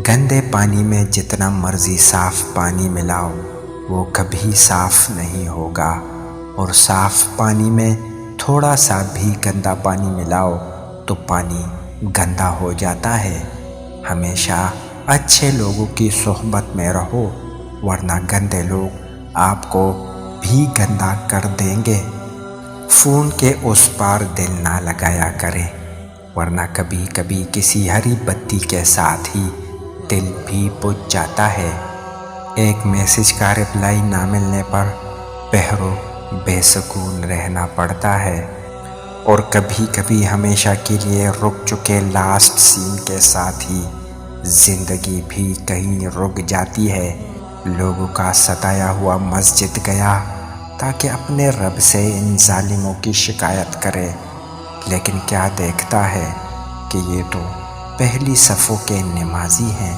گندے پانی میں جتنا مرضی صاف پانی ملاؤ وہ کبھی صاف نہیں ہوگا، اور صاف پانی میں تھوڑا سا بھی گندا پانی ملاؤ تو پانی گندا ہو جاتا ہے۔ ہمیشہ اچھے لوگوں کی صحبت میں رہو، ورنہ گندے لوگ آپ کو بھی گندا کر دیں گے۔ فون کے اس پار دل نہ لگایا کریں، ورنہ کبھی کبھی کسی ہری بتی کے ساتھ ہی دل بھی بجھ جاتا ہے۔ ایک میسج کا رپلائی نہ ملنے پر بے سکون رہنا پڑتا ہے، اور کبھی کبھی ہمیشہ کے لیے رک چکے لاسٹ سین کے ساتھ ہی زندگی بھی کہیں رک جاتی ہے۔ لوگوں کا ستایا ہوا مسجد گیا تاکہ اپنے رب سے ان ظالموں کی شکایت کرے، لیکن کیا دیکھتا ہے کہ یہ تو پہلی صفوں کے نمازی ہیں۔